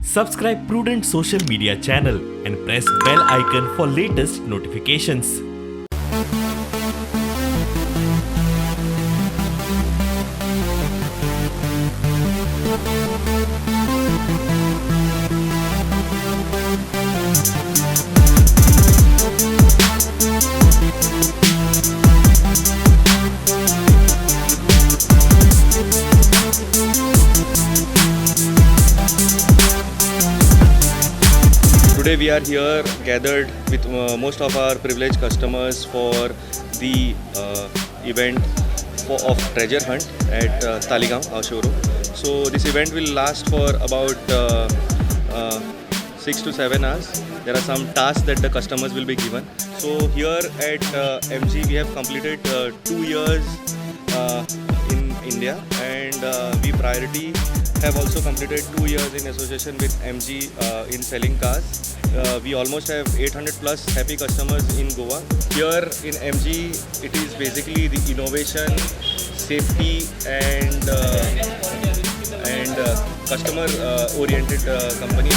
Subscribe Prudent social media channel and press bell icon for latest notifications. Today we are here gathered with most of our privileged customers for the event of treasure hunt at Talegaon, our showroom. So this event will last for about 6 to 7 hours. There are some tasks that the customers will be given. So here at MG we have completed 2 years in India, and we priority have also completed 2 years in association with MG in selling cars. We almost have 800 plus happy customers in Goa. Here in MG, it is basically the innovation, safety and customer oriented company.